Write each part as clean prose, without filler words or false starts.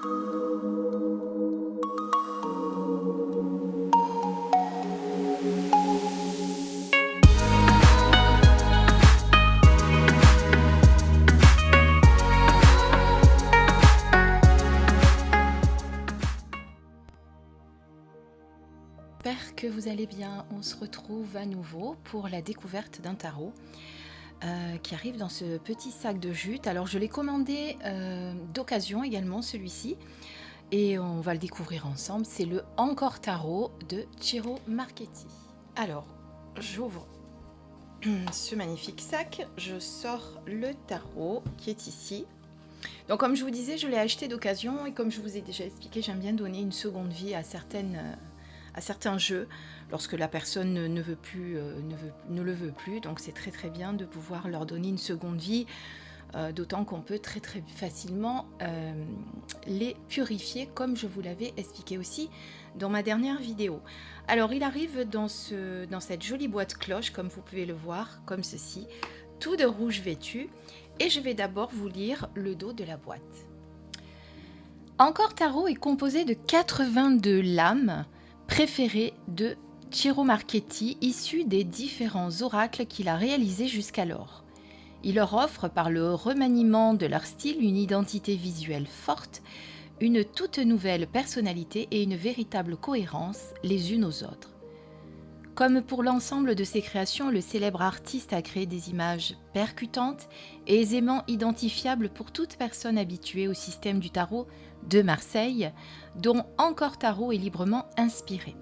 J'espère que vous allez bien. On se retrouve à nouveau pour la découverte d'un tarot qui arrive dans ce petit sac de jute. Alors je l'ai commandé d'occasion également, celui-ci, et on va le découvrir ensemble. C'est le Encore Tarot de Ciro Marchetti. Alors j'ouvre ce magnifique sac, je sors le tarot qui est ici. Donc comme je vous disais, je l'ai acheté d'occasion, et comme je vous ai déjà expliqué, j'aime bien donner une seconde vie à certains jeux lorsque la personne ne le veut plus. Donc c'est très très bien de pouvoir leur donner une seconde vie, d'autant qu'on peut très très facilement les purifier, comme je vous l'avais expliqué aussi dans ma dernière vidéo. Alors il arrive dans cette jolie boîte cloche, comme vous pouvez le voir, comme ceci, tout de rouge vêtu, et je vais d'abord vous lire le dos de la boîte. Encore Tarot est composé de 82 lames préférées de Ciro Marchetti, issues des différents oracles qu'il a réalisés jusqu'alors. Il leur offre, par le remaniement de leur style, une identité visuelle forte, une toute nouvelle personnalité et une véritable cohérence les unes aux autres. Comme pour l'ensemble de ses créations, le célèbre artiste a créé des images percutantes et aisément identifiables pour toute personne habituée au système du tarot de Marseille, dont Encore Tarot est librement inspiré.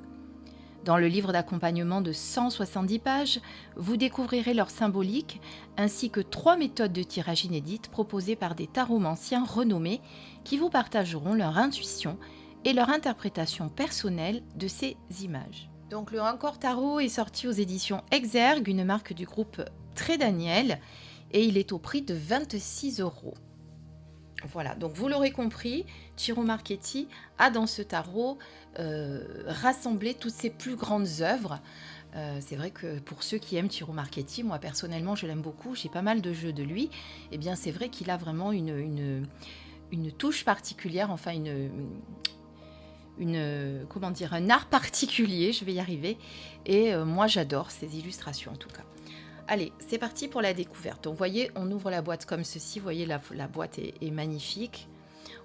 Dans le livre d'accompagnement de 170 pages, vous découvrirez leur symbolique ainsi que 3 méthodes de tirage inédites proposées par des taromanciens renommés qui vous partageront leur intuition et leur interprétation personnelle de ces images. Donc le Encore Tarot est sorti aux éditions Exergue, une marque du groupe Très Daniel, et il est au prix de 26 €. Voilà, donc vous l'aurez compris, Ciro Marchetti a dans ce tarot rassemblé toutes ses plus grandes œuvres. C'est vrai que pour ceux qui aiment Ciro Marchetti, moi personnellement je l'aime beaucoup, j'ai pas mal de jeux de lui, et bien c'est vrai qu'il a vraiment une touche particulière, enfin comment dire, un art particulier, je vais y arriver, et moi j'adore ces illustrations en tout cas. Allez, c'est parti pour la découverte. Donc, vous voyez, on ouvre la boîte comme ceci. Vous voyez, la boîte est magnifique.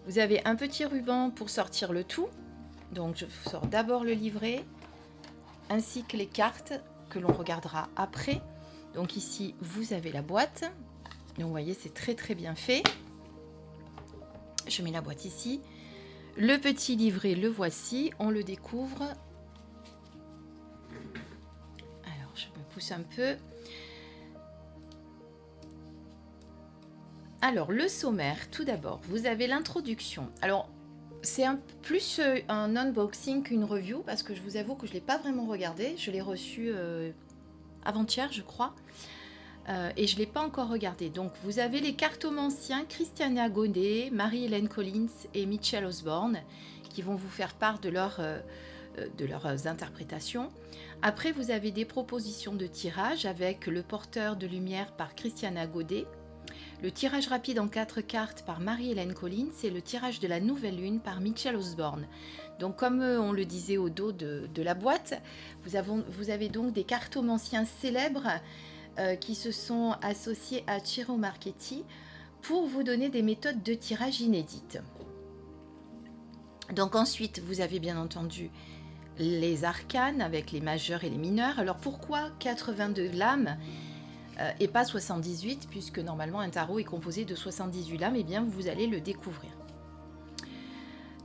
Vous avez un petit ruban pour sortir le tout. Donc, je sors d'abord le livret, ainsi que les cartes que l'on regardera après. Donc, ici, vous avez la boîte. Donc, vous voyez, c'est très, très bien fait. Je mets la boîte ici. Le petit livret, le voici. On le découvre. Alors, je me pousse un peu. Alors, le sommaire, tout d'abord, vous avez l'introduction. Alors, c'est plus un unboxing qu'une review, parce que je vous avoue que je ne l'ai pas vraiment regardé. Je l'ai reçu avant-hier, je crois, et je ne l'ai pas encore regardé. Donc, vous avez les cartomanciens Christiana Godet, Marie-Hélène Collins et Mitchell Osborne, qui vont vous faire part de leurs interprétations. Après, vous avez des propositions de tirage avec le porteur de lumière par Christiana Godet, le tirage rapide en 4 cartes par Marie-Hélène Collins et le tirage de la nouvelle lune par Mitchell Osborne. Donc comme on le disait au dos de la boîte, vous avez donc des cartomanciens célèbres qui se sont associés à Ciro Marchetti pour vous donner des méthodes de tirage inédites. Donc ensuite, vous avez bien entendu les arcanes avec les majeurs et les mineurs. Alors pourquoi 82 lames et pas 78, puisque normalement un tarot est composé de 78 lames? Eh bien, vous allez le découvrir.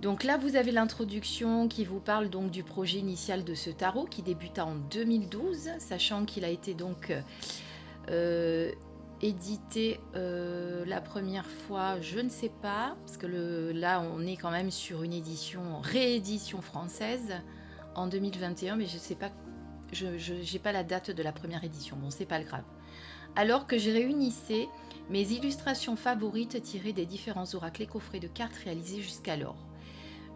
Donc là, vous avez l'introduction qui vous parle donc du projet initial de ce tarot qui débuta en 2012, sachant qu'il a été donc édité la première fois, je ne sais pas, parce que là, on est quand même sur une réédition française en 2021, mais je ne sais pas, je n'ai pas la date de la première édition, bon, c'est pas le grave. Alors que je réunissais mes illustrations favorites tirées des différents oracles et coffrets de cartes réalisés jusqu'alors.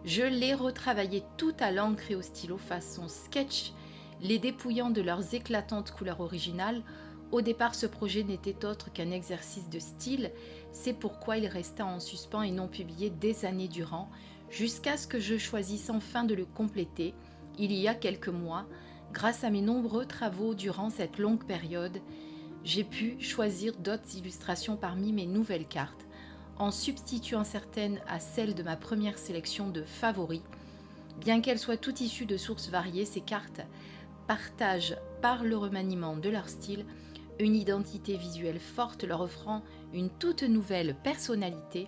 Je les retravaillais toutes à l'encre et au stylo façon sketch, les dépouillant de leurs éclatantes couleurs originales Au départ, ce projet n'était autre qu'un exercice de style, c'est pourquoi il resta en suspens et non publié des années durant, jusqu'à ce que je choisisse enfin de le compléter, il y a quelques mois. Grâce à mes nombreux travaux durant cette longue période, j'ai pu choisir d'autres illustrations parmi mes nouvelles cartes, en substituant certaines à celles de ma première sélection de favoris. Bien qu'elles soient toutes issues de sources variées, ces cartes partagent, par le remaniement de leur style, une identité visuelle forte, leur offrant une toute nouvelle personnalité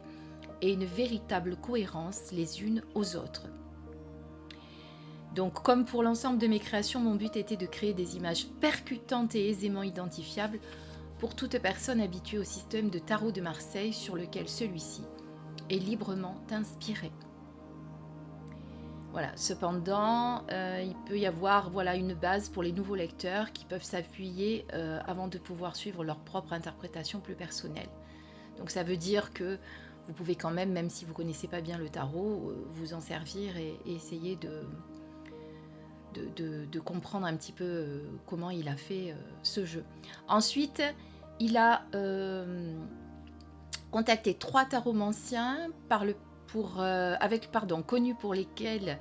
et une véritable cohérence les unes aux autres. Donc, comme pour l'ensemble de mes créations, mon but était de créer des images percutantes et aisément identifiables pour toute personne habituée au système de tarot de Marseille, sur lequel celui-ci est librement inspiré. Voilà. Cependant, il peut y avoir une base pour les nouveaux lecteurs qui peuvent s'appuyer avant de pouvoir suivre leur propre interprétation plus personnelle. Donc ça veut dire que vous pouvez quand même si vous ne connaissez pas bien le tarot, vous en servir et essayer de comprendre un petit peu comment il a fait ce jeu. Ensuite, il a contacté 3 taromanciens connus pour lesquels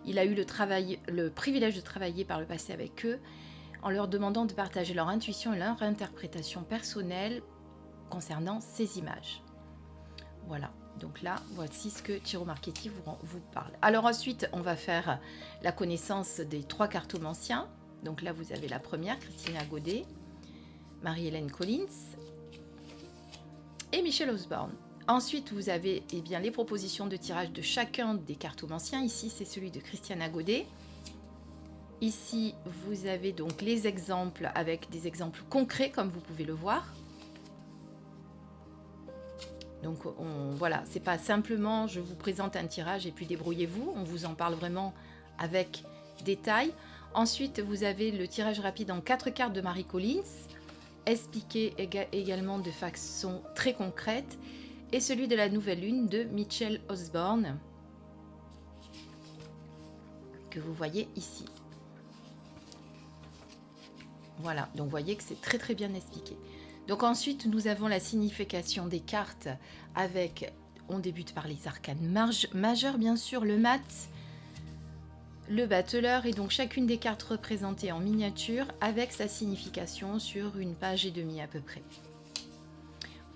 il a eu le privilège de travailler par le passé avec eux, en leur demandant de partager leur intuition et leur interprétation personnelle concernant ces images. Voilà, donc là, voici ce que Ciro Marchetti vous parle. Alors ensuite, on va faire la connaissance des 3 cartomanciens. Donc là, vous avez la première, Christina Godet, Marie-Hélène Collins et Michel Osborne. Ensuite, vous avez les propositions de tirage de chacun des cartomanciens. Ici, c'est celui de Christiana Godet. Ici, vous avez donc les exemples avec des exemples concrets, comme vous pouvez le voir. Donc, voilà, c'est pas simplement je vous présente un tirage et puis débrouillez-vous. On vous en parle vraiment avec détail. Ensuite, vous avez le tirage rapide en 4 cartes de Marie Collins, expliqué également de façon très concrète, et celui de la nouvelle lune de Michel Osborne, que vous voyez ici. Voilà, donc vous voyez que c'est très très bien expliqué. Donc ensuite, nous avons la signification des cartes avec, on débute par les arcanes majeures, bien sûr, le mat, le battleur, et donc chacune des cartes représentées en miniature avec sa signification sur une page et demie à peu près.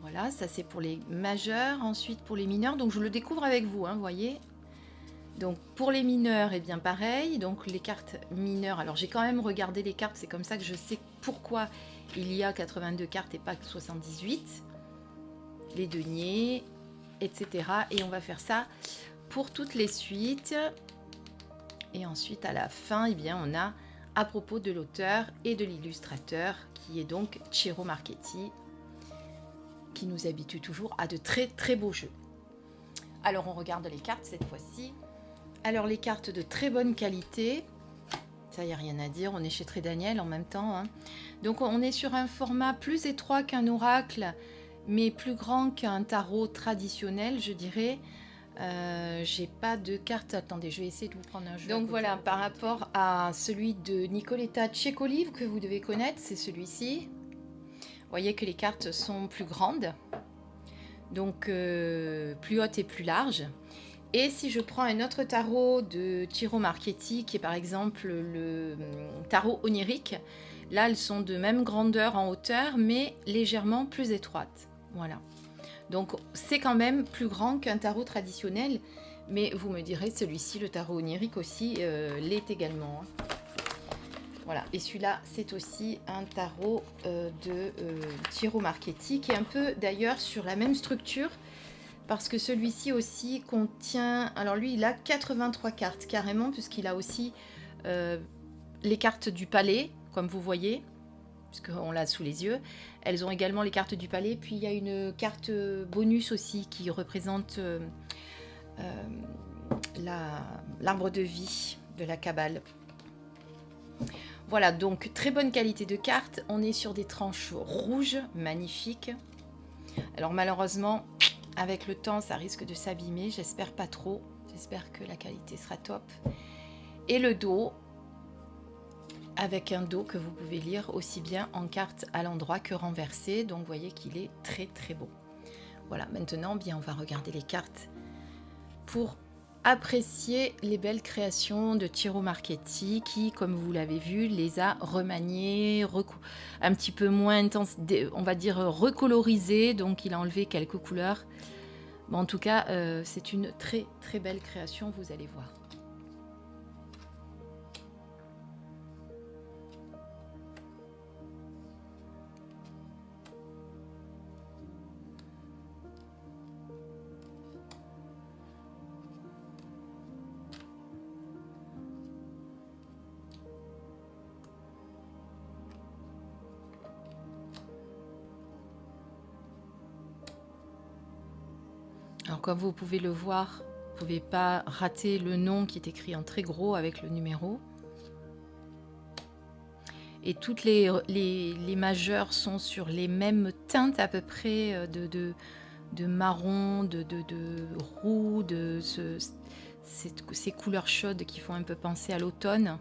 Voilà, ça c'est pour les majeurs. Ensuite pour les mineurs, donc je le découvre avec vous, vous voyez. Donc pour les mineurs, et bien pareil, donc les cartes mineures, alors j'ai quand même regardé les cartes, c'est comme ça que je sais pourquoi il y a 82 cartes et pas 78, les deniers, etc. Et on va faire ça pour toutes les suites. Et ensuite à la fin, on a à propos de l'auteur et de l'illustrateur, qui est donc Ciro Marchetti, qui nous habitue toujours à de très très beaux jeux. Alors on regarde les cartes cette fois-ci. Alors les cartes de très bonne qualité, ça y a rien à dire, on est chez Très Daniel en même temps. Donc on est sur un format plus étroit qu'un oracle, mais plus grand qu'un tarot traditionnel, je dirais. J'ai pas de carte, attendez, je vais essayer de vous prendre un jeu. Donc voilà, par rapport à celui de Nicoletta Cecoli, que vous devez connaître, c'est celui-ci. Vous voyez que les cartes sont plus grandes, donc plus hautes et plus larges. Et si je prends un autre tarot de Ciro Marchetti, qui est par exemple le tarot onirique, là elles sont de même grandeur en hauteur, mais légèrement plus étroites. Voilà. Donc c'est quand même plus grand qu'un tarot traditionnel, mais vous me direz, celui-ci, le tarot onirique aussi, l'est également. Voilà, et celui-là, c'est aussi un tarot de Ciro Marchetti, qui est un peu d'ailleurs sur la même structure, parce que celui-ci aussi contient... Alors lui, il a 83 cartes carrément, puisqu'il a aussi les cartes du palais, comme vous voyez, puisqu'on l'a sous les yeux. Elles ont également les cartes du palais, puis il y a une carte bonus aussi qui représente l'arbre de vie de la Kabbale. Voilà, donc très bonne qualité de cartes. On est sur des tranches rouges, magnifiques. Alors malheureusement, avec le temps, ça risque de s'abîmer. J'espère pas trop. J'espère que la qualité sera top. Et le dos, avec un dos que vous pouvez lire aussi bien en carte à l'endroit que renversé. Donc vous voyez qu'il est très très beau. Voilà, maintenant bien on va regarder les cartes pour apprécier les belles créations de Ciro Marchetti qui, comme vous l'avez vu, les a remaniées, un petit peu moins intense, on va dire recolorisées, donc il a enlevé quelques couleurs. Mais en tout cas, c'est une très très belle création, vous allez voir. Alors comme vous pouvez le voir, vous ne pouvez pas rater le nom qui est écrit en très gros avec le numéro. Et toutes les majeures sont sur les mêmes teintes à peu près de marron, de roux, ces couleurs chaudes qui font un peu penser à l'automne.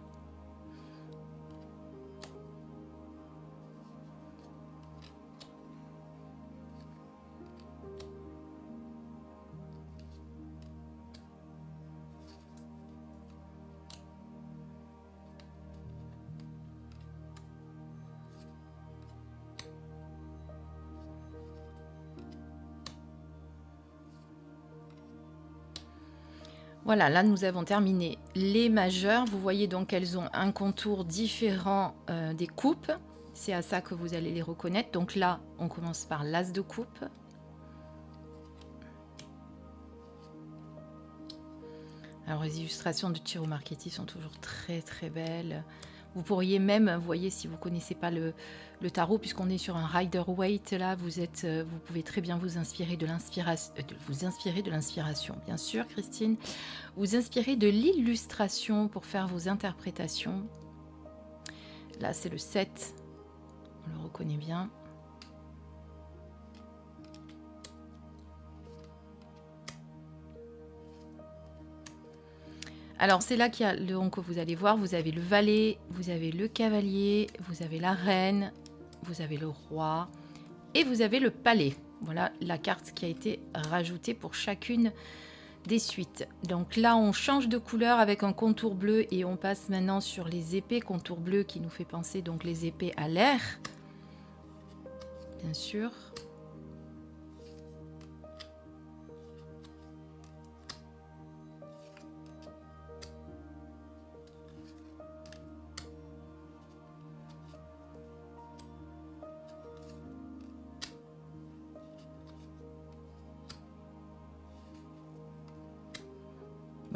Voilà, là nous avons terminé les majeures. Vous voyez donc qu'elles ont un contour différent des coupes. C'est à ça que vous allez les reconnaître. Donc là, on commence par l'as de coupe. Alors les illustrations de Ciro Marchetti sont toujours très très belles. Vous pourriez même, vous voyez, si vous ne connaissez pas le tarot, puisqu'on est sur un Rider-Waite, là, vous pouvez très bien vous inspirer de l'inspiration, bien sûr, Christine. Vous inspirer de l'illustration pour faire vos interprétations. Là, c'est le 7, on le reconnaît bien. Alors c'est là qu'il y a donc vous allez voir, vous avez le valet, vous avez le cavalier, vous avez la reine, vous avez le roi et vous avez le palais. Voilà la carte qui a été rajoutée pour chacune des suites. Donc là on change de couleur avec un contour bleu et on passe maintenant sur les épées, contour bleu qui nous fait penser donc les épées à l'air. Bien sûr.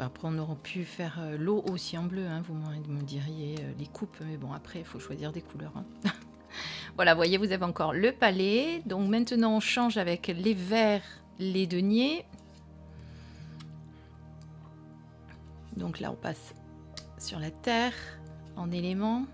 Après, on aurait pu faire l'eau aussi en bleu, hein, vous me diriez les coupes, mais bon, après, il faut choisir des couleurs. Hein. Voilà, vous voyez, vous avez encore le palais. Donc maintenant, on change avec les verts, les deniers. Donc là, on passe sur la terre en éléments.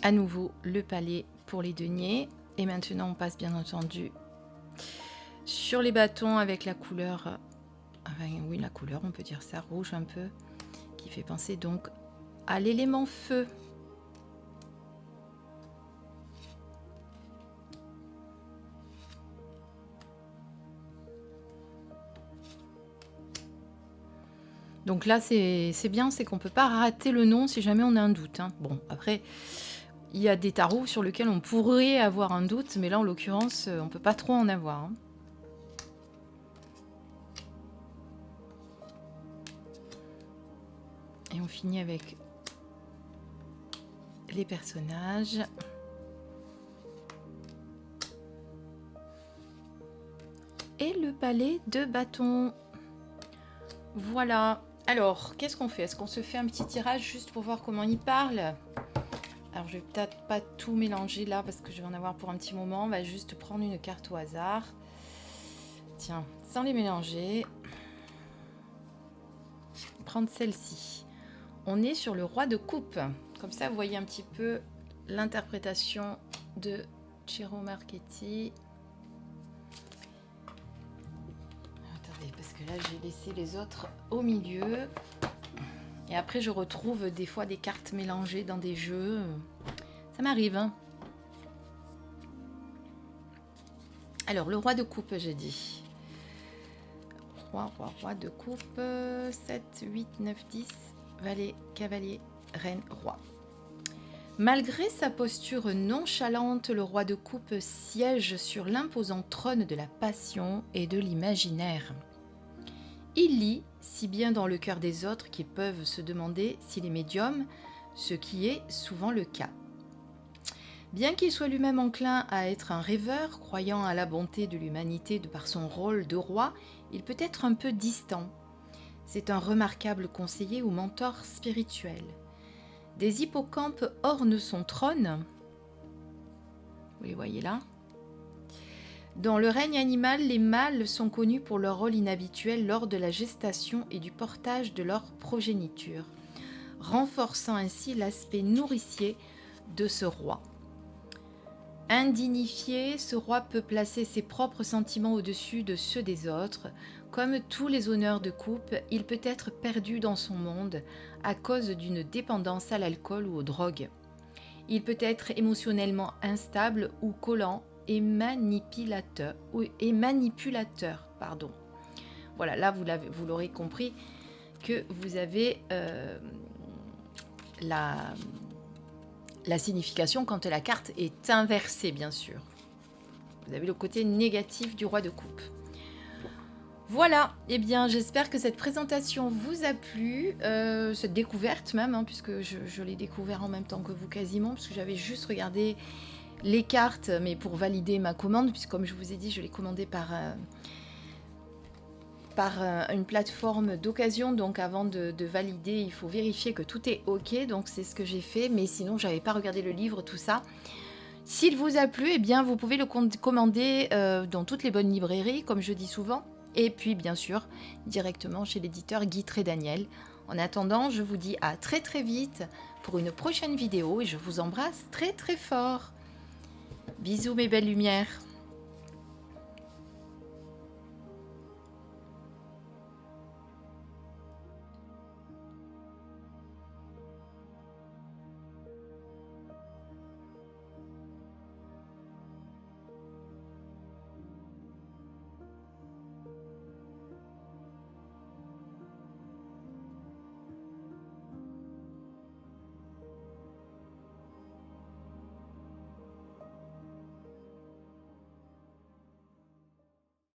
À nouveau le palais pour les deniers et maintenant on passe bien entendu sur les bâtons avec la couleur, oui la couleur on peut dire ça, rouge un peu, qui fait penser donc à l'élément feu. Donc là c'est bien, c'est qu'on peut pas rater le nom si jamais on a un doute. Hein. Bon après il y a des tarots sur lesquels on pourrait avoir un doute, mais là en l'occurrence on peut pas trop en avoir. Hein. Et on finit avec les personnages. Et le palais de bâton. Voilà. Alors, qu'est-ce qu'on fait? Est-ce qu'on se fait un petit tirage juste pour voir comment il parle? Alors, je vais peut-être pas tout mélanger là parce que je vais en avoir pour un petit moment. On va juste prendre une carte au hasard. Tiens, sans les mélanger. Prendre celle-ci. On est sur le roi de coupe. Comme ça, vous voyez un petit peu l'interprétation de Ciro Marchetti. Attendez, parce que là, j'ai laissé les autres au milieu. Et après, je retrouve des fois des cartes mélangées dans des jeux. Ça m'arrive, hein. Alors, le roi de coupe, j'ai dit. Roi de coupe. 7, 8, 9, 10. Valet, cavalier, reine, roi. Malgré sa posture nonchalante, le roi de coupe siège sur l'imposant trône de la passion et de l'imaginaire. Il lit si bien dans le cœur des autres qu'ils peuvent se demander s'il est médium, ce qui est souvent le cas. Bien qu'il soit lui-même enclin à être un rêveur, croyant à la bonté de l'humanité de par son rôle de roi, il peut être un peu distant. C'est un remarquable conseiller ou mentor spirituel. Des hippocampes ornent son trône, vous les voyez là. Dans le règne animal, les mâles sont connus pour leur rôle inhabituel lors de la gestation et du portage de leur progéniture, renforçant ainsi l'aspect nourricier de ce roi. Indignifié, ce roi peut placer ses propres sentiments au-dessus de ceux des autres. Comme tous les honneurs de coupe, il peut être perdu dans son monde à cause d'une dépendance à l'alcool ou aux drogues. Il peut être émotionnellement instable ou collant et manipulateur. Voilà, là vous l'aurez compris que vous avez la signification quand la carte est inversée, bien sûr. Vous avez le côté négatif du roi de coupe. Voilà, eh bien j'espère que cette présentation vous a plu, cette découverte même, hein, puisque je l'ai découvert en même temps que vous quasiment, parce que j'avais juste regardé les cartes, mais pour valider ma commande, puisque comme je vous ai dit, je l'ai commandé par une plateforme d'occasion, donc avant de valider, il faut vérifier que tout est ok, donc c'est ce que j'ai fait, mais sinon j'avais pas regardé le livre, tout ça. S'il vous a plu, eh bien vous pouvez le commander dans toutes les bonnes librairies, comme je dis souvent, et puis bien sûr directement chez l'éditeur Guy Trédaniel. En attendant, je vous dis à très très vite pour une prochaine vidéo et je vous embrasse très très fort. Bisous mes belles lumières.